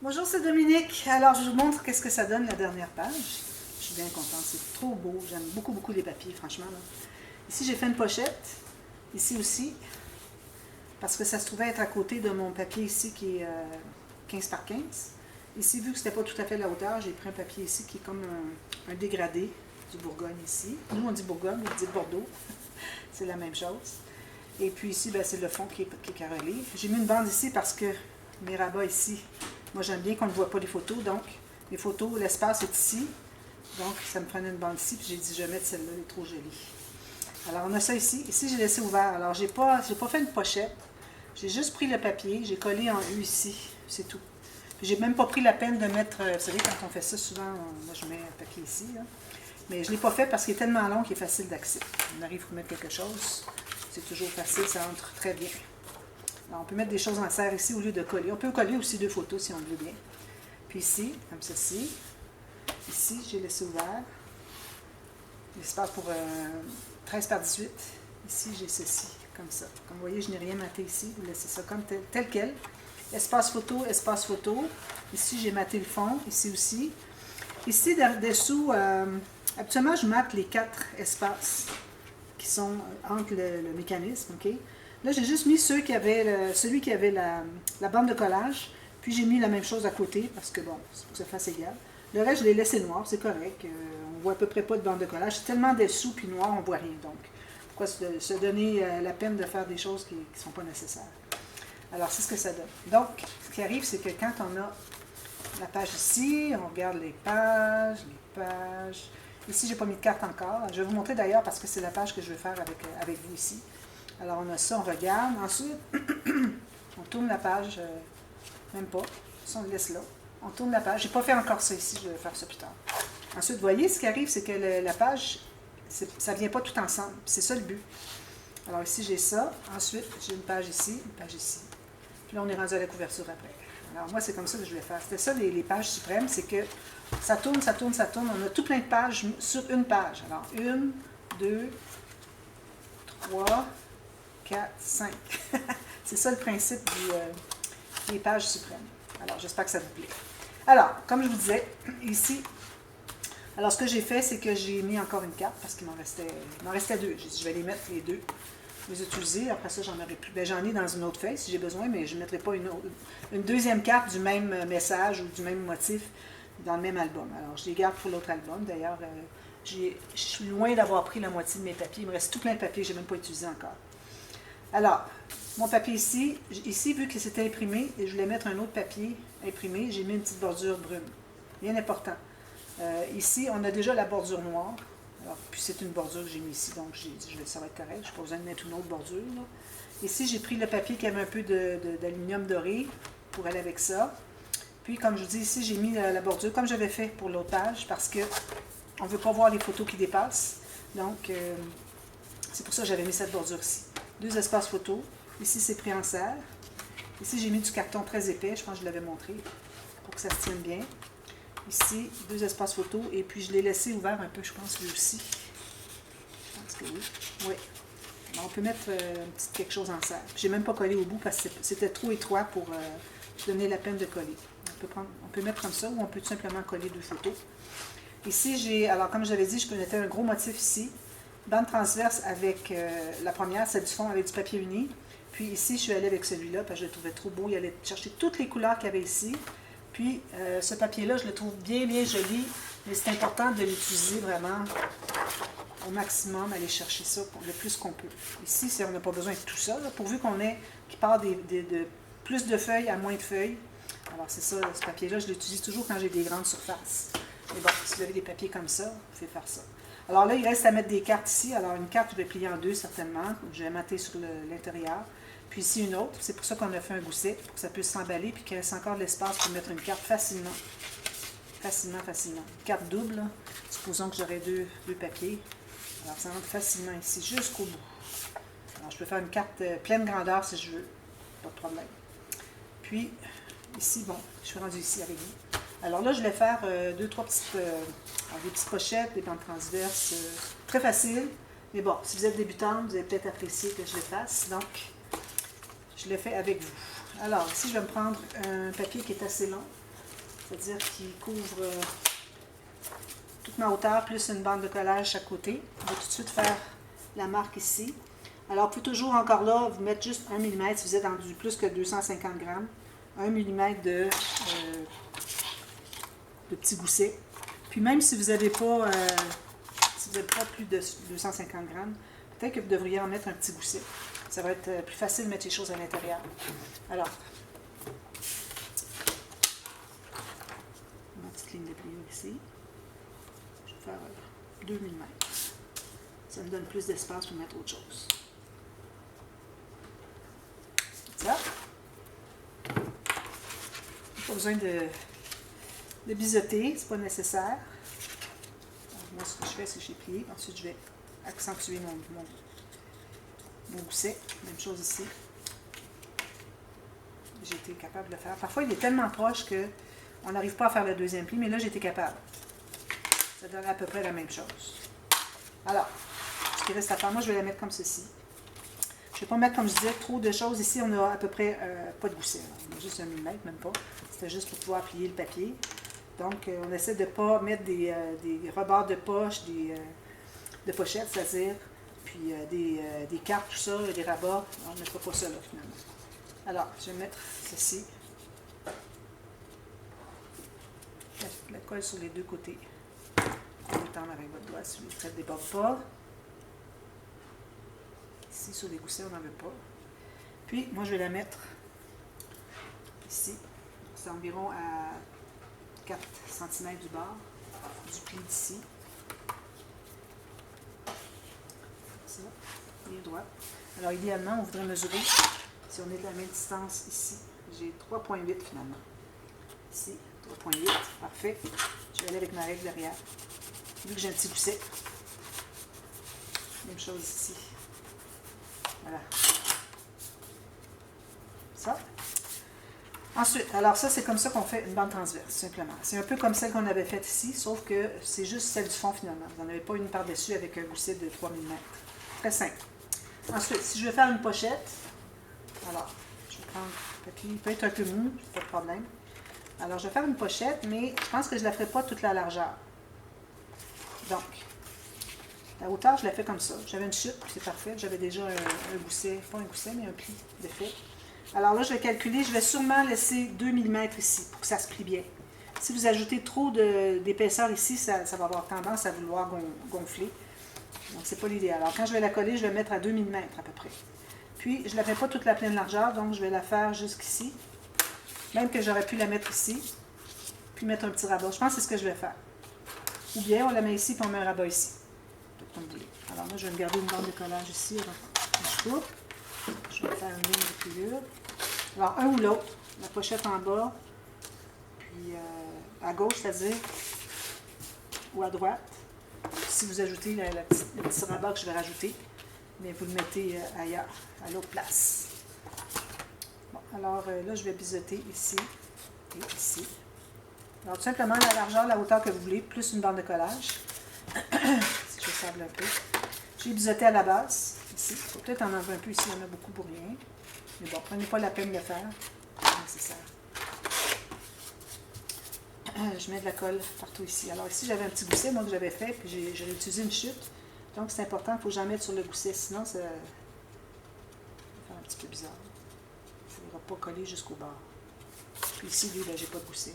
Bonjour, c'est Dominique. Alors, je vous montre qu'est-ce que ça donne la dernière page. Je suis bien contente, c'est trop beau. J'aime beaucoup, beaucoup les papiers, franchement. Là. Ici, j'ai fait une pochette. Ici aussi, parce que ça se trouvait être à côté de mon papier ici qui est 15 par 15. Ici, vu que c'était pas tout à fait la hauteur, j'ai pris un papier ici qui est comme un dégradé du Bourgogne ici. Nous, on dit Bourgogne, on dit Bordeaux. C'est la même chose. Et puis ici, ben, c'est le fond qui est carrelé. J'ai mis une bande ici parce que mes rabats ici, moi j'aime bien qu'on ne voit pas les photos, donc les photos, l'espace est ici. Donc ça me prenait une bande ici, puis j'ai dit je vais mettre celle-là, elle est trop jolie. Alors on a ça ici. Ici j'ai laissé ouvert. Alors j'ai pas fait une pochette. J'ai juste pris le papier, j'ai collé en U ici, c'est tout. Puis j'ai même pas pris la peine de mettre, vous savez quand on fait ça souvent, moi je mets un papier ici, là. Mais je ne l'ai pas fait parce qu'il est tellement long qu'il est facile d'accès. On arrive à mettre quelque chose, c'est toujours facile, ça entre très bien. Alors, on peut mettre des choses en serre ici au lieu de coller. On peut coller aussi deux photos si on le veut bien. Puis ici, comme ceci. Ici, j'ai laissé ouvert. L'espace pour 13 par 18. Ici, j'ai ceci, comme ça. Comme vous voyez, je n'ai rien maté ici. Vous laissez ça comme tel quel. Espace photo, espace photo. Ici, j'ai maté le fond. Ici aussi. Ici, dessous, habituellement, je mate les 4 espaces qui sont entre le mécanisme, OK? Là, j'ai juste mis celui qui avait la bande de collage, puis j'ai mis la même chose à côté, parce que, bon, c'est pour que ça fasse égal. Le reste, je l'ai laissé noir, c'est correct. On voit à peu près pas de bande de collage. C'est tellement dessous, puis noir, on voit rien. Donc, pourquoi se donner la peine de faire des choses qui ne sont pas nécessaires? Alors, c'est ce que ça donne. Donc, ce qui arrive, c'est que quand on a la page ici, on regarde les pages. Ici, je n'ai pas mis de carte encore. Je vais vous montrer d'ailleurs parce que c'est la page que je vais faire avec vous ici. Alors, on a ça, on regarde. Ensuite, on tourne la page, même pas. Ça, on le laisse là. On tourne la page. Je n'ai pas fait encore ça ici, je vais faire ça plus tard. Ensuite, vous voyez, ce qui arrive, c'est que la page, ça ne vient pas tout ensemble. C'est ça le but. Alors ici, j'ai ça. Ensuite, j'ai une page ici, une page ici. Puis là, on est rendu à la couverture après. Alors moi, c'est comme ça que je vais faire. C'était ça, les pages suprêmes, c'est que ça tourne, ça tourne, ça tourne. On a tout plein de pages sur une page. Alors, 1, 2, 3, 4, 5. C'est ça le principe des pages suprêmes. Alors, j'espère que ça vous plaît. Alors, comme je vous disais, ici, alors ce que j'ai fait, c'est que j'ai mis encore une carte parce qu'il m'en restait deux. J'ai dit, je vais les mettre les deux, les utiliser. Après ça, j'en aurai plus. Ben, j'en ai dans une autre feuille si j'ai besoin, mais je ne mettrai pas une deuxième carte du même message ou du même motif dans le même album. Alors, je les garde pour l'autre album. D'ailleurs, je suis loin d'avoir pris la moitié de mes papiers. Il me reste tout plein de papiers que je n'ai même pas utilisé encore. Alors, mon papier ici, vu que c'était imprimé, et je voulais mettre un autre papier imprimé, j'ai mis une petite bordure brune. Bien important. Ici, on a déjà la bordure noire. Alors, puis c'est une bordure que j'ai mis ici, donc j'ai dit, ça va être correct. Je n'ai pas besoin de mettre une autre bordure. Là. Ici, j'ai pris le papier qui avait un peu d'aluminium doré pour aller avec ça. Puis, comme je vous dis, ici, j'ai mis la bordure comme j'avais fait pour l'autre page parce qu'on ne veut pas voir les photos qui dépassent. Donc, c'est pour ça que j'avais mis cette bordure ici. Deux espaces photos. Ici, c'est pris en serre. Ici, j'ai mis du carton très épais. Je pense que je l'avais montré pour que ça se tienne bien. Ici, deux espaces photos. Et puis, je l'ai laissé ouvert un peu, je pense, lui aussi. Je pense que oui. Oui. Alors, on peut mettre quelque chose en serre. J'ai même pas collé au bout parce que c'était trop étroit pour donner la peine de coller. On peut mettre comme ça ou on peut tout simplement coller deux photos. Ici, alors comme j'avais dit, je peux mettre un gros motif ici. Bande transverse avec la première, c'est du fond avec du papier uni. Puis ici, je suis allée avec celui-là parce que je le trouvais trop beau. Il allait chercher toutes les couleurs qu'il y avait ici. Puis ce papier-là, je le trouve bien, bien joli. Mais c'est important de l'utiliser vraiment au maximum, aller chercher ça le plus qu'on peut. Ici, on n'a pas besoin de tout ça, là, pourvu qu'il part de plus de feuilles à moins de feuilles. Alors c'est ça, ce papier-là, je l'utilise toujours quand j'ai des grandes surfaces. Mais bon, si vous avez des papiers comme ça, vous pouvez faire ça. Alors là, il reste à mettre des cartes ici. Alors une carte, je vais plier en deux certainement. Je vais mater sur l'intérieur. Puis ici une autre. C'est pour ça qu'on a fait un gousset, pour que ça puisse s'emballer, puis qu'il reste encore de l'espace pour mettre une carte facilement. Facilement. Une carte double, là. Supposons que j'aurai deux papiers. Alors ça rentre facilement ici, jusqu'au bout. Alors je peux faire une carte pleine grandeur si je veux. Pas de problème. Puis, ici, bon, je suis rendue ici avec vous. Alors là, je vais faire des petites pochettes, des bandes transverses, très facile. Mais bon, si vous êtes débutante, vous allez peut-être apprécier que je le fasse. Donc, je le fais avec vous. Alors, ici, je vais me prendre un papier qui est assez long. c'est-à-dire qu'il couvre toute ma hauteur, plus une bande de collage à côté. On va tout de suite faire la marque ici. Alors, vous pouvez toujours encore là, vous mettre juste 1 mm si vous êtes dans du plus que 250 grammes. 1 mm de petits goussets. Puis même si vous n'avez pas, plus de 250 grammes, peut-être que vous devriez en mettre un petit gousset. Ça va être plus facile de mettre les choses à l'intérieur. Alors, ma petite ligne de pliure ici. Je vais faire 2 mm. Ça me donne plus d'espace pour mettre autre chose. Ça. Pas besoin de biseauter, c'est pas nécessaire. Alors, moi, ce que je fais, c'est que j'ai plié. Ensuite, je vais accentuer mon gousset. Même chose ici. J'ai été capable de le faire. Parfois, il est tellement proche qu'on n'arrive pas à faire le deuxième pli, mais là, j'ai été capable. Ça donne à peu près la même chose. Alors, ce qui reste à faire, moi, je vais la mettre comme ceci. Je ne vais pas mettre, comme je disais, trop de choses. Ici, on a à peu près pas de gousset. On a juste 1 mm, même pas. C'était juste pour pouvoir plier le papier. Donc, on essaie de ne pas mettre des rebords de poche, de pochettes, c'est-à-dire, puis des cartes, tout ça, des rabats. On ne mettra pas ça là, finalement. Alors, je vais mettre ceci. La colle sur les deux côtés. On l'étendre avec votre doigt si ça ne déborde pas. Ici, sur les goussets, on n'en veut pas. Puis, moi, je vais la mettre ici. C'est environ à 4 cm du bord, du pli d'ici. Ça, ligne droite. Alors, idéalement, on voudrait mesurer, si on est de la même distance ici, j'ai 3,8 finalement. Ici, 3,8, parfait. Je vais aller avec ma règle derrière. Vu que j'ai un petit gousset. Même chose ici. Voilà. Ça. Ensuite, alors ça, c'est comme ça qu'on fait une bande transverse, simplement. C'est un peu comme celle qu'on avait faite ici, sauf que c'est juste celle du fond, finalement. Vous n'en avez pas une par-dessus avec un gousset de 3 mm. Très simple. Ensuite, si je veux faire une pochette, alors, je vais prendre le papier, il peut être un peu mou, pas de problème. Alors, je vais faire une pochette, mais je pense que je ne la ferai pas toute la largeur. Donc, la hauteur, je la fais comme ça. J'avais une chute, c'est parfait. J'avais déjà un gousset, pas un gousset, mais un pli de fait. Alors là, je vais calculer, je vais sûrement laisser 2 mm ici pour que ça se plie bien. Si vous ajoutez trop d'épaisseur ici, ça va avoir tendance à vouloir gonfler. Donc, c'est pas l'idéal. Alors, quand je vais la coller, je vais mettre à 2 mm à peu près. Puis, je ne la fais pas toute la pleine largeur, donc je vais la faire jusqu'ici. Même que j'aurais pu la mettre ici, puis mettre un petit rabat. Je pense que c'est ce que je vais faire. Ou bien, on la met ici, puis on met un rabat ici. Alors moi, je vais me garder une bande de collage ici. Je coupe. Je vais faire une ligne de pliure. Alors, un ou l'autre. La pochette en bas, puis à gauche, c'est-à-dire, ou à droite. Si vous ajoutez le petit rabat que je vais rajouter, mais vous le mettez ailleurs, à l'autre place. Bon, alors là, je vais biseauter ici et ici. Alors, tout simplement, la largeur, la hauteur que vous voulez, plus une bande de collage. Si je sable un peu. J'ai biseauté à la base, ici. Il faut peut-être en enlever un peu ici, il y en a beaucoup pour rien. Mais bon, prenez pas la peine de le faire. C'est nécessaire. Je mets de la colle partout ici. Alors ici, j'avais un petit gousset, moi, que j'avais fait, puis j'ai utilisé une chute. Donc, c'est important, il faut que j'en mette sur le gousset, sinon, ça va faire un petit peu bizarre. Ça ne va pas coller jusqu'au bord. Puis ici, lui, j'ai pas de gousset.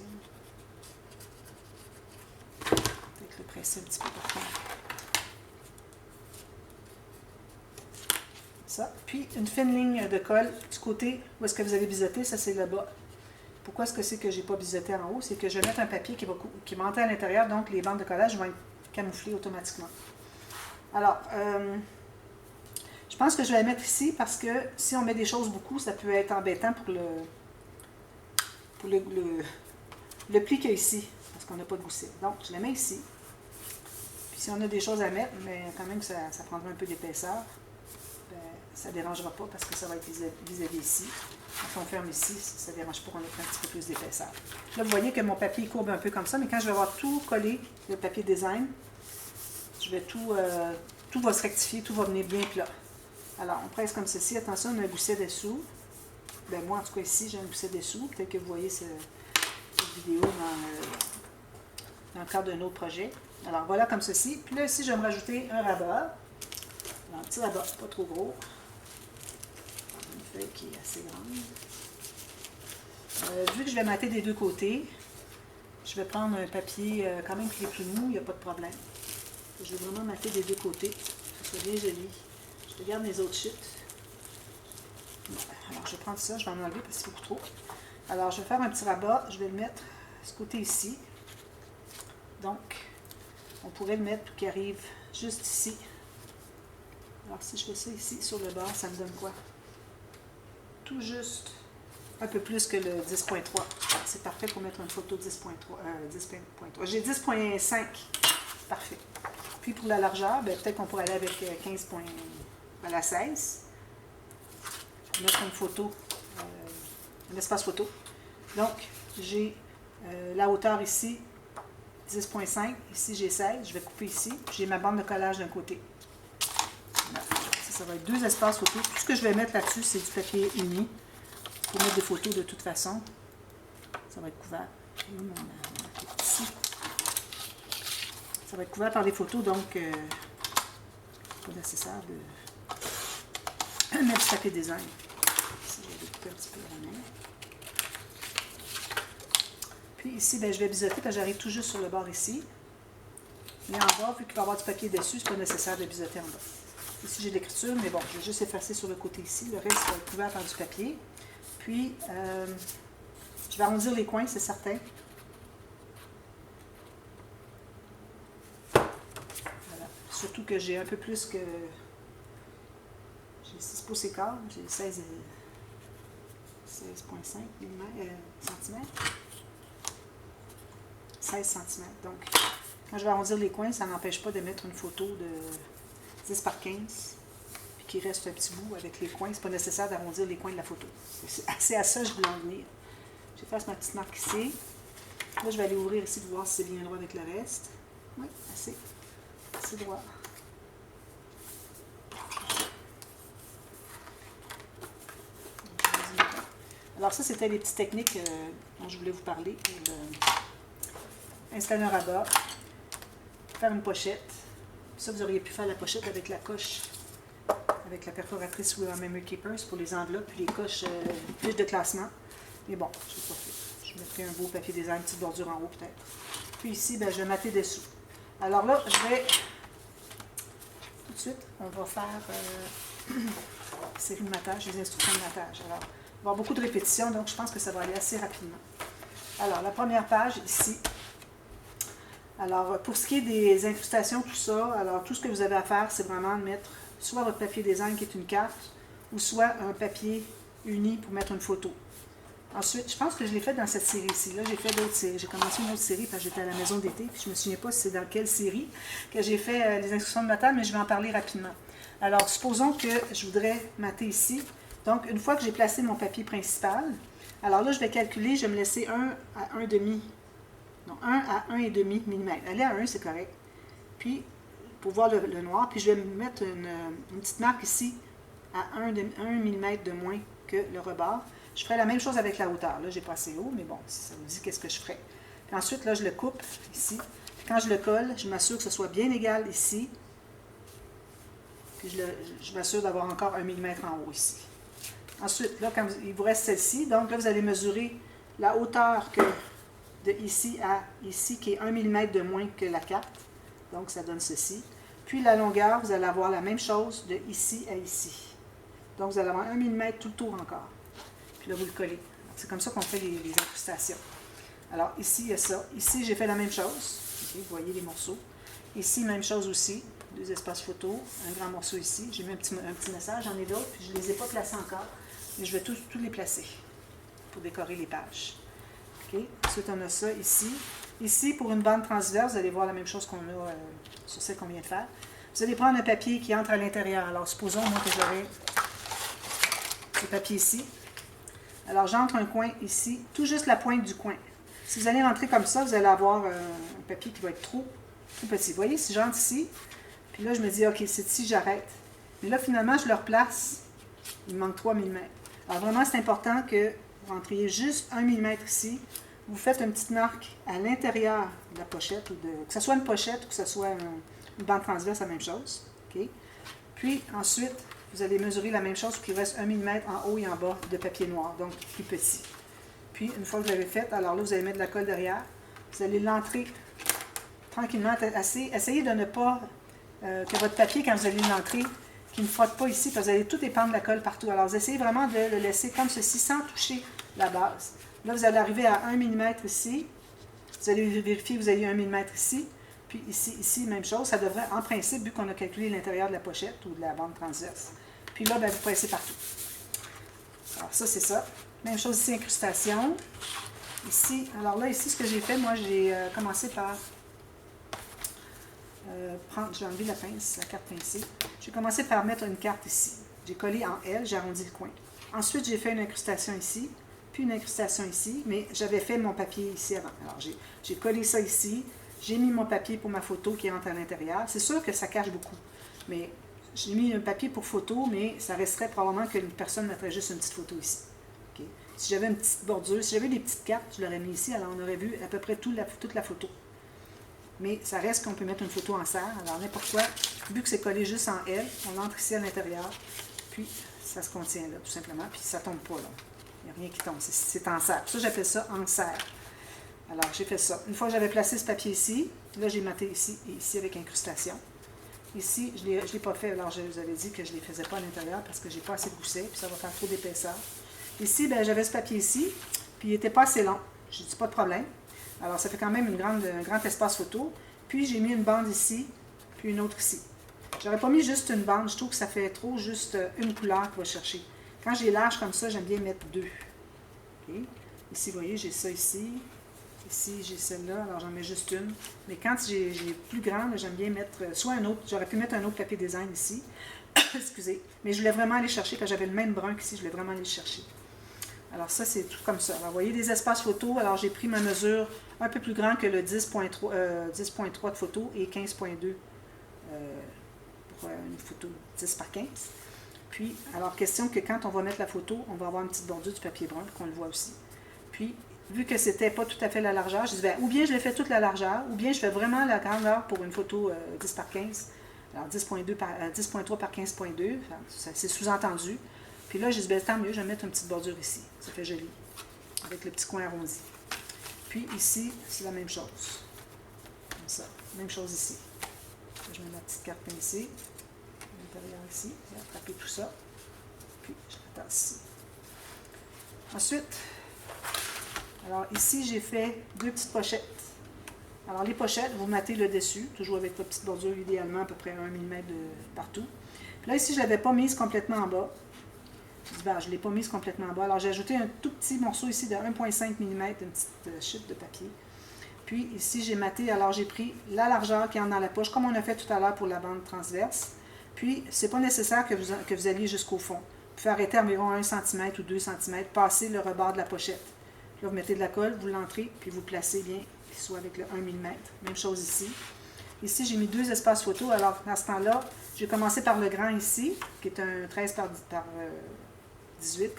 Peut-être le presser un petit peu partout. Ça. Puis, une fine ligne de colle du côté où est-ce que vous avez biseauté, ça c'est le bas. Pourquoi est-ce que c'est que je n'ai pas biseauté en haut? C'est que je vais mettre un papier qui va entrer à l'intérieur, donc les bandes de collage vont être camouflées automatiquement. Alors, je pense que je vais la mettre ici parce que si on met des choses beaucoup, ça peut être embêtant pour le pli qu'il y a ici, parce qu'on n'a pas de gousset. Donc, je la mets ici. Puis si on a des choses à mettre, mais quand même ça prendra un peu d'épaisseur, ben, ça ne dérangera pas parce que ça va être vis-à-vis ici. Quand on ferme ici, ça ne dérange pas qu'on ait un petit peu plus d'épaisseur. Là, vous voyez que mon papier courbe un peu comme ça, mais quand je vais avoir tout collé, le papier design, je vais tout va se rectifier, tout va venir bien plat. Alors, on presse comme ceci. Attention, on a un gousset dessous. Ben, moi, en tout cas, ici, j'ai un gousset dessous. Peut-être que vous voyez cette vidéo dans le cadre d'un autre projet. Alors voilà comme ceci. Puis là, ici, je vais me rajouter un rabat. Alors, un petit rabat, pas trop gros. Une feuille qui est assez grande. Vu que je vais mater des deux côtés, je vais prendre un papier quand même qui est plus mou, il n'y a pas de problème. Je vais vraiment mater des deux côtés, que ce soit bien joli. Je regarde mes autres chutes. Bon, alors je vais prendre ça, je vais en enlever parce que c'est beaucoup trop. Alors je vais faire un petit rabat, je vais le mettre à ce côté ici. Donc, on pourrait le mettre pour qu'il arrive juste ici. Alors si je fais ça ici sur le bord, ça me donne quoi? Tout juste un peu plus que le 10.3. C'est parfait pour mettre une photo 10.3. J'ai 10.5. Parfait. Puis pour la largeur, peut-être qu'on pourrait aller avec 15. À la 16. Mettre une photo, un espace photo. Donc, j'ai la hauteur ici, 10.5. Ici, j'ai 16. Je vais couper ici. J'ai ma bande de collage d'un côté. Voilà. Ça va être deux espaces photos. Tout ce que je vais mettre là-dessus, c'est du papier uni. Pour mettre des photos de toute façon. Ça va être couvert. Ici. Ça va être couvert par des photos, donc pas nécessaire de mettre du papier design. Ici, je vais découper un petit peu la main. Puis ici, je vais biseauter parce que j'arrive tout juste sur le bord ici. Mais en bas, vu qu'il va y avoir du papier dessus, c'est pas nécessaire de biseauter en bas. Ici, j'ai de l'écriture, mais bon, je vais juste effacer sur le côté ici. Le reste va être couvert par du papier. Puis, je vais arrondir les coins, c'est certain. Voilà. Surtout que j'ai un peu plus que... J'ai 6 pouces et quart, j'ai 16,5 cm. 16 cm. Donc, quand je vais arrondir les coins, ça n'empêche pas de mettre une photo de 10 par 15. Puis qu'il reste un petit bout avec les coins. C'est pas nécessaire d'arrondir les coins de la photo. C'est à ça que je voulais en venir. J'efface ma petite marque ici. Là, je vais aller ouvrir ici pour voir si c'est bien droit avec le reste. Oui, assez. C'est droit. Alors ça, c'était les petites techniques dont je voulais vous parler. Installer un rabat, faire une pochette. Ça, vous auriez pu faire la pochette avec la coche, avec la perforatrice ou la Memory Keepers pour les enveloppes et les coches fiches de classement. Mais bon, je ne l'ai pas fait. Je mettrai un beau papier design, une petite bordure en haut peut-être. Puis ici, je vais mater dessous. Alors là, je vais tout de suite, on va faire série de matage, les instructions de matage. Alors, il va y avoir beaucoup de répétitions, donc je pense que ça va aller assez rapidement. Alors, la première page, ici. Alors, pour ce qui est des incrustations, tout ça, alors tout ce que vous avez à faire, c'est vraiment de mettre soit votre papier design qui est une carte, ou soit un papier uni pour mettre une photo. Ensuite, je pense que je l'ai fait dans cette série-ci. Là, j'ai fait d'autres séries. J'ai commencé une autre série parce que j'étais à la maison d'été, puis je ne me souviens pas si c'est dans quelle série que j'ai fait les instructions de matage, mais je vais en parler rapidement. Alors, supposons que je voudrais mater ici. Donc, une fois que j'ai placé mon papier principal, alors là, je vais calculer, je vais me laisser 1 à 1,5. Donc, 1 à 1,5 mm. Aller à 1, c'est correct. Puis, pour voir le noir, puis je vais me mettre une petite marque ici à 1 mm de moins que le rebord. Je ferai la même chose avec la hauteur. Là, j'ai pas assez haut, mais bon, ça vous dit qu'est-ce que je ferai. Puis ensuite, là, je le coupe ici. Puis quand je le colle, je m'assure que ce soit bien égal ici. Puis je m'assure d'avoir encore 1 mm en haut ici. Ensuite, là, quand il vous reste celle-ci, donc là, vous allez mesurer la hauteur de ici à ici, qui est 1 mm de moins que la carte. Donc, ça donne ceci. Puis la longueur, vous allez avoir la même chose de ici à ici. Donc, vous allez avoir 1 mm tout le tour encore. Puis là, vous le collez. C'est comme ça qu'on fait les incrustations. Alors, ici, il y a ça. Ici, j'ai fait la même chose. Okay, vous voyez les morceaux. Ici, même chose aussi. 2 espaces photo. Un grand morceau ici. J'ai mis un petit message. J'en ai d'autres. Puis je ne les ai pas placés encore. Mais je vais tous les placer pour décorer les pages. Okay. Ensuite, on a ça ici. Ici, pour une bande transverse, vous allez voir la même chose qu'on a sur celle qu'on vient de faire. Vous allez prendre un papier qui entre à l'intérieur. Alors, supposons, moi, que j'aurai ce papier ici. Alors, j'entre un coin ici, tout juste la pointe du coin. Si vous allez rentrer comme ça, vous allez avoir un papier qui va être trop petit. Vous voyez, si j'entre ici, puis là, je me dis, OK, c'est ici, j'arrête. Mais là, finalement, je le replace. Il me manque 3 mm. Alors, vraiment, c'est important que vous rentriez juste 1 mm ici vous faites une petite marque à l'intérieur de la pochette, que ce soit une pochette ou que ce soit une bande transverse, la même chose. Okay? Puis ensuite, vous allez mesurer la même chose pour qu'il reste 1 mm en haut et en bas de papier noir, donc plus petit. Puis, une fois que vous l'avez fait, alors là, vous allez mettre de la colle derrière. Vous allez l'entrer tranquillement. Essayez de ne pas, que votre papier, quand vous allez l'entrer, qu'il ne frotte pas ici, parce que vous allez tout épandre la colle partout. Alors, vous essayez vraiment de le laisser comme ceci, sans toucher la base. Là, vous allez arriver à 1 mm ici. Vous allez vérifier que vous avez 1 mm ici. Puis ici, même chose. Ça devrait, en principe, vu qu'on a calculé l'intérieur de la pochette ou de la bande transverse. Puis là, ben, vous pressez partout. Alors, ça, c'est ça. Même chose ici, incrustation. Ici, alors là, ici, ce que j'ai fait, moi, j'ai commencé par j'ai enlevé la pince, la carte pincée. J'ai commencé par mettre une carte ici. J'ai collé en L, j'ai arrondi le coin. Ensuite, j'ai fait une incrustation ici, puis une incrustation ici, mais j'avais fait mon papier ici avant. Alors, j'ai collé ça ici. J'ai mis mon papier pour ma photo qui rentre à l'intérieur. C'est sûr que ça cache beaucoup, mais j'ai mis un papier pour photo, mais ça resterait probablement qu'une personne mettrait juste une petite photo ici. Okay. Si j'avais une petite bordure, si j'avais des petites cartes, je l'aurais mis ici, alors on aurait vu à peu près toute la photo. Mais ça reste qu'on peut mettre une photo en serre, alors n'importe quoi, vu que c'est collé juste en L, on entre ici à l'intérieur, puis ça se contient là, tout simplement, puis ça ne tombe pas là. Il n'y a rien qui tombe, c'est en serre. Ça, j'appelle ça en serre. Alors, j'ai fait ça. Une fois que j'avais placé ce papier ici, là, j'ai maté ici et ici avec incrustation. Ici, je ne l'ai pas fait, alors je vous avais dit que je ne les faisais pas à l'intérieur parce que je n'ai pas assez de gousset, puis ça va faire trop d'épaisseur. Ici, ben, j'avais ce papier ici, puis il n'était pas assez long. Je dis pas de problème. Alors, ça fait quand même un grand espace photo. Puis, j'ai mis une bande ici, puis une autre ici. J'aurais pas mis juste une bande, je trouve que ça fait trop juste une couleur qu'on va chercher. Quand j'ai large comme ça, j'aime bien mettre deux. Okay. Ici, vous voyez, j'ai ça ici. Ici, j'ai celle-là, alors j'en mets juste une. Mais quand j'ai plus grande, j'aime bien mettre soit un autre, j'aurais pu mettre un autre papier design ici. Excusez. Mais je voulais vraiment aller chercher, quand j'avais le même brun qu'ici, je voulais vraiment aller le chercher. Alors ça, c'est tout comme ça. Alors vous voyez des espaces photo, alors j'ai pris ma mesure un peu plus grand que le 10.3 de photo et 15.2 pour une photo 10 par 15. Puis, alors question que quand on va mettre la photo, on va avoir une petite bordure du papier brun, qu'on le voit aussi. Puis, vu que c'était pas tout à fait la largeur, je dis, ben, ou bien je l'ai fait toute la largeur, ou bien je fais vraiment la grandeur pour une photo 10 par 15. Alors 10.3 par 15.2, c'est sous-entendu. Puis là, je dis, ben, tant mieux, je vais mettre une petite bordure ici. Ça fait joli, avec le petit coin arrondi. Puis ici, c'est la même chose. Comme ça. Même chose ici. Je mets ma petite carte pincée. À l'intérieur ici. J'ai attrapé tout ça. Puis, je l'attache ici. Ensuite, alors ici, j'ai fait deux petites pochettes. Alors, les pochettes, vous mettez le dessus, toujours avec votre petite bordure, idéalement à peu près 1 mm de partout. Puis là, ici, je ne l'avais pas mise complètement en bas. Je dis, ben, je ne l'ai pas mise complètement en bas. Alors, j'ai ajouté un tout petit morceau ici de 1,5 mm, une petite chute de papier. Puis, ici, j'ai maté. Alors, j'ai pris la largeur qui est dans la poche, comme on a fait tout à l'heure pour la bande transverse. Puis, ce n'est pas nécessaire que vous alliez jusqu'au fond. Vous pouvez arrêter environ 1 cm ou 2 cm, passer le rebord de la pochette. Là, vous mettez de la colle, vous l'entrez, puis vous placez bien, qu'il soit avec le 1 mm. Même chose ici. Ici, j'ai mis deux espaces photo. Alors, à ce temps-là, j'ai commencé par le grand ici, qui est un 13 par 18.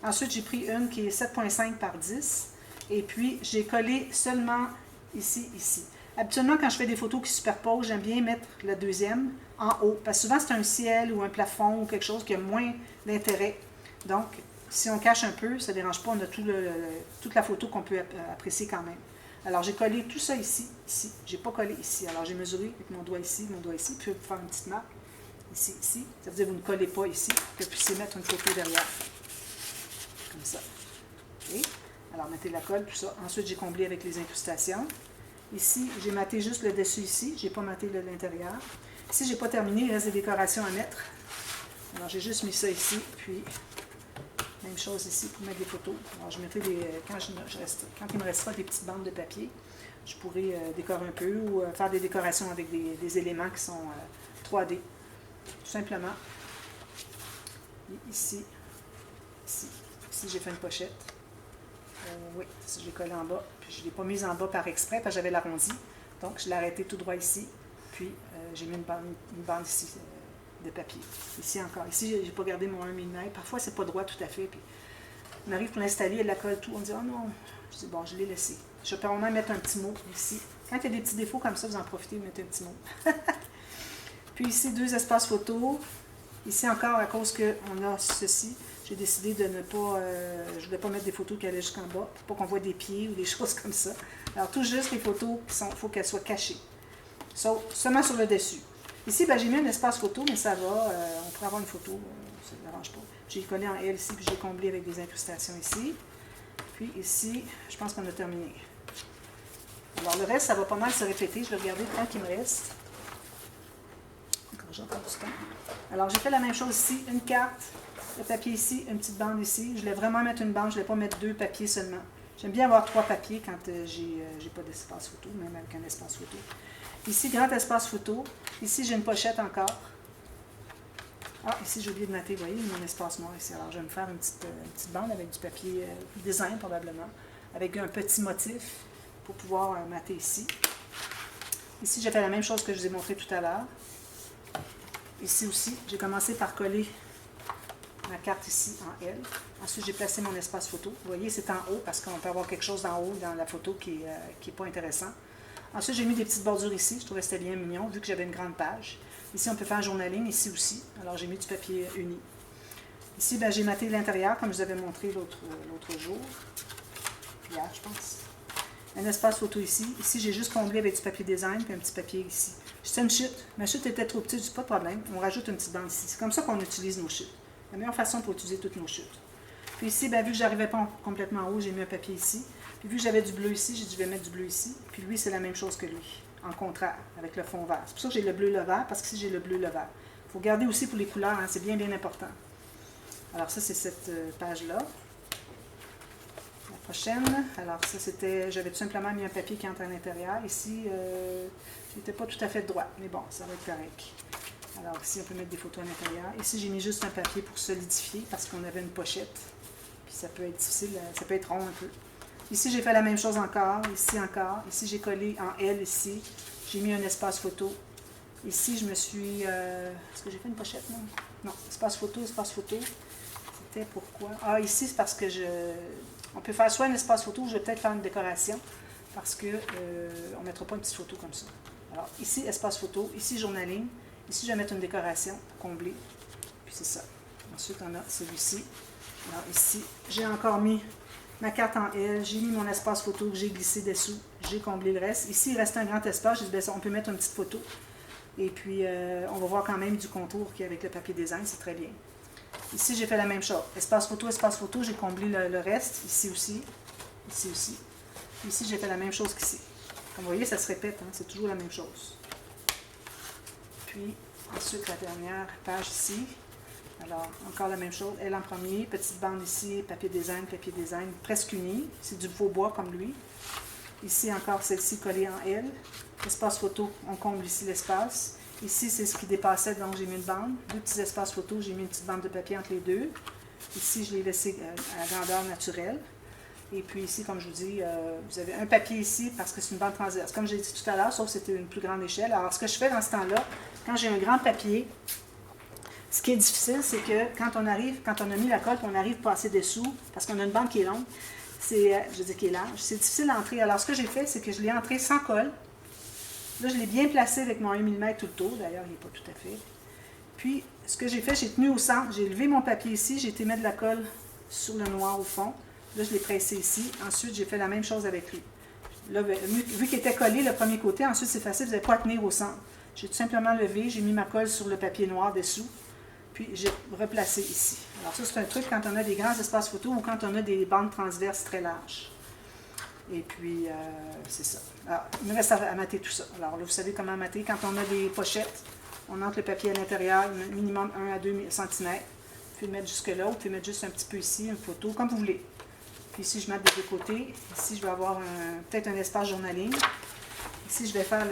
Ensuite, j'ai pris une qui est 7,5 par 10. Et puis, j'ai collé seulement ici, ici. Habituellement, quand je fais des photos qui superposent, j'aime bien mettre la deuxième en haut. Parce que souvent, c'est un ciel ou un plafond ou quelque chose qui a moins d'intérêt. Donc, si on cache un peu, ça ne dérange pas. On a toute la photo qu'on peut apprécier quand même. Alors, j'ai collé tout ça ici, ici. Je n'ai pas collé ici. Alors, j'ai mesuré avec mon doigt ici, puis vous faire une petite marque. Ici, ici. Ça veut dire que vous ne collez pas ici, que vous puissiez mettre une photo derrière. Comme ça. Okay. Alors, mettez la colle, tout ça. Ensuite, j'ai comblé avec les incrustations. Ici, j'ai maté juste le dessus ici. Je n'ai pas maté l'intérieur. Ici, je n'ai pas terminé. Il reste des décorations à mettre. Alors, j'ai juste mis ça ici. Puis, même chose ici pour mettre des photos. Alors, je mettrai quand il me restera des petites bandes de papier, je pourrai décorer un peu ou faire des décorations avec des éléments qui sont 3D. Tout simplement. Et ici, j'ai fait une pochette. Oui, je l'ai collé en bas. Puis je ne l'ai pas mise en bas par exprès parce que j'avais l'arrondi. Donc, je l'ai arrêté tout droit ici. Puis, j'ai mis une bande ici de papier. Ici encore. Ici, je n'ai pas gardé mon 1 mm. Parfois, c'est pas droit tout à fait. Puis, On arrive pour l'installer, elle la colle tout. On dit, oh non, je dis, bon, je l'ai laissé. Je peux vraiment mettre un petit mot ici. Quand il y a des petits défauts comme ça, vous en profitez, vous mettez un petit mot. Puis ici, 2 espaces photos. Ici encore, à cause qu'on a ceci, j'ai décidé de ne pas, je ne voulais pas mettre des photos qui allaient jusqu'en bas, pour qu'on voit des pieds ou des choses comme ça. Alors, tout juste les photos, il faut qu'elles soient cachées. Seulement sur le dessus. Ici, ben, j'ai mis un espace photo, mais ça va. On pourrait avoir une photo, ça ne dérange pas. J'ai collé en L ici, puis j'ai comblé avec des incrustations ici. Puis ici, je pense qu'on a terminé. Alors, le reste, ça va pas mal se répéter. Je vais regarder le temps qu'il me reste. Encore j'ai encore du temps. Alors, j'ai fait la même chose ici. Une carte, le papier ici, une petite bande ici. Je voulais vraiment mettre une bande, je ne voulais pas mettre 2 papiers seulement. J'aime bien avoir 3 papiers quand j'ai pas d'espace photo, même avec un espace photo. Ici, grand espace photo. Ici, j'ai une pochette encore. Ah, ici, j'ai oublié de noter, vous voyez, mon espace noir ici. Alors, je vais me faire une petite bande avec du papier design, probablement, avec un petit motif pour pouvoir mater ici. Ici, j'ai fait la même chose que je vous ai montré tout à l'heure. Ici aussi, j'ai commencé par coller ma carte ici en L. Ensuite, j'ai placé mon espace photo. Vous voyez, c'est en haut parce qu'on peut avoir quelque chose d'en haut dans la photo qui est pas intéressant. Ensuite, j'ai mis des petites bordures ici. Je trouvais que c'était bien mignon, vu que j'avais une grande page. Ici, on peut faire un journaling, ici aussi. Alors, j'ai mis du papier uni. Ici, ben, j'ai maté l'intérieur, comme je vous avais montré l'autre jour. Hier, je pense. Un espace photo ici. Ici, j'ai juste comblé avec du papier design, puis un petit papier ici. C'était une chute. Ma chute était trop petite, c'est pas de problème. On rajoute une petite bande ici. C'est comme ça qu'on utilise nos chutes. La meilleure façon pour utiliser toutes nos chutes. Puis ici, ben, vu que je n'arrivais pas complètement en haut, j'ai mis un papier ici. Puis vu que j'avais du bleu ici, j'ai dit je vais mettre du bleu ici. Puis lui, c'est la même chose que lui, en contraire, avec le fond vert. C'est pour ça que j'ai le bleu, le vert, parce qu'ici, j'ai le bleu, le vert. Il faut garder aussi pour les couleurs, hein, c'est bien, bien important. Alors ça, c'est cette page-là. La prochaine, alors ça, c'était, j'avais tout simplement mis un papier qui entre à l'intérieur. Ici, il n'était pas tout à fait droit, mais bon, ça va être correct. Alors ici, on peut mettre des photos à l'intérieur. Ici, j'ai mis juste un papier pour solidifier, parce qu'on avait une pochette. Puis ça peut être difficile, ça peut être rond un peu. Ici, j'ai fait la même chose encore. Ici, encore. Ici, j'ai collé en L, ici. J'ai mis un espace photo. Ici, je me suis... Est-ce que j'ai fait une pochette, non? Non, espace photo, espace photo. C'était pourquoi? Ah, ici, c'est parce que on peut faire soit un espace photo, ou je vais peut-être faire une décoration, parce qu'on ne mettra pas une petite photo comme ça. Alors, ici, espace photo. Ici, journaling. Ici, je vais mettre une décoration comblée. Puis c'est ça. Ensuite, on a celui-ci. Alors, ici, j'ai encore mis ma carte en L, j'ai mis mon espace photo que j'ai glissé dessous, j'ai comblé le reste. Ici, il reste un grand espace, j'ai dit, ben, on peut mettre une petite photo. Et puis, on va voir quand même du contour qui est avec le papier design, c'est très bien. Ici, j'ai fait la même chose. Espace photo, j'ai comblé le reste, ici aussi, ici aussi. Ici, j'ai fait la même chose qu'ici. Comme vous voyez, ça se répète, hein, c'est toujours la même chose. Puis, ensuite, la dernière page ici. Alors, encore la même chose, elle en premier, petite bande ici, papier design, presque uni. C'est du faux bois comme lui. Ici, encore celle-ci collée en L. Espace photo, on comble ici l'espace. Ici, c'est ce qui dépassait, donc j'ai mis une bande. 2 petits espaces photo, j'ai mis une petite bande de papier entre les deux. Ici, je l'ai laissé à la grandeur naturelle. Et puis ici, comme je vous dis, vous avez un papier ici parce que c'est une bande transverse. Comme j'ai dit tout à l'heure, sauf que c'était une plus grande échelle. Alors, ce que je fais dans ce temps-là, quand j'ai un grand papier, ce qui est difficile, c'est que quand on a mis la colle, on arrive à passer dessous, parce qu'on a une bande qui est longue, qui est large, c'est difficile d'entrer. Alors, ce que j'ai fait, c'est que je l'ai entré sans colle. Là, je l'ai bien placé avec mon 1 mm tout le tour. D'ailleurs, il n'est pas tout à fait. Puis, ce que j'ai fait, j'ai tenu au centre. J'ai levé mon papier ici. J'ai été mettre de la colle sur le noir au fond. Là, je l'ai pressé ici. Ensuite, j'ai fait la même chose avec lui. Là, vu qu'il était collé le premier côté, ensuite, c'est facile, vous n'avez pas à tenir au centre. J'ai tout simplement levé, j'ai mis ma colle sur le papier noir dessous. Puis, j'ai replacé ici. Alors, ça, c'est un truc quand on a des grands espaces photo ou quand on a des bandes transverses très larges. Et puis, c'est ça. Alors, il me reste à mater tout ça. Alors, là, vous savez comment mater. Quand on a des pochettes, on entre le papier à l'intérieur, minimum 1 à 2 cm. Vous pouvez le mettre jusque-là, ou vous pouvez mettre juste un petit peu ici, une photo, comme vous voulez. Puis ici, je mets des deux côtés. Ici, je vais avoir peut-être un espace journaling. Ici, je vais faire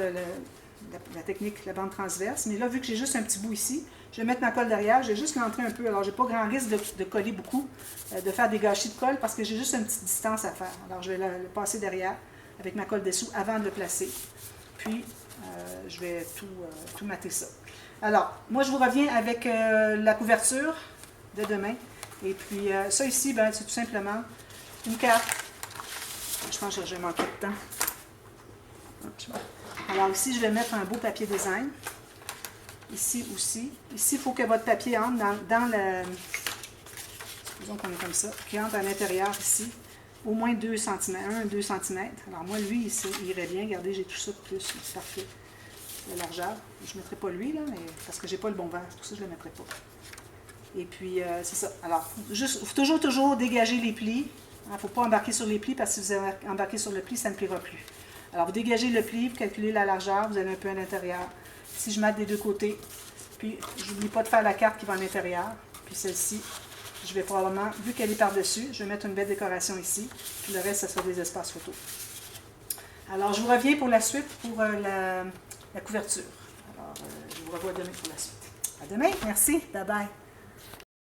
la technique, la bande transverse. Mais là, vu que j'ai juste un petit bout ici, je vais mettre ma colle derrière. Je vais juste l'entrer un peu. Alors, je n'ai pas grand risque de coller beaucoup, de faire des gâchis de colle parce que j'ai juste une petite distance à faire. Alors, je vais le passer derrière avec ma colle dessous avant de le placer. Puis, je vais tout mater ça. Alors, moi, je vous reviens avec la couverture de demain. Et puis ça ici, ben, c'est tout simplement une carte. Je pense que j'ai manqué de temps. Alors ici, je vais mettre un beau papier design. Ici aussi. Ici, il faut que votre papier entre dans le... Supposons qu'on est comme ça. Qui entre à l'intérieur ici. Au moins 2 cm, 1-2 cm. Alors moi, lui, il irait bien. Regardez, j'ai tout ça de plus. C'est parfait. La largeur. Je ne mettrai pas lui, là, mais parce que j'ai pas le bon verre. C'est pour ça que je ne le mettrai pas. Et puis, c'est ça. Alors, juste, toujours dégager les plis. Il ne faut pas embarquer sur les plis parce que si vous embarquez sur le pli, ça ne pliera plus. Alors, vous dégagez le pli, vous calculez la largeur, vous allez un peu à l'intérieur. Si je mate des deux côtés, puis je n'oublie pas de faire la carte qui va à l'intérieur. Puis celle-ci, je vais probablement, vu qu'elle est par-dessus, je vais mettre une belle décoration ici. Puis le reste, ça sera des espaces photos. Alors, je vous reviens pour la suite, pour la couverture. Alors, je vous revois demain pour la suite. À demain, merci, bye bye.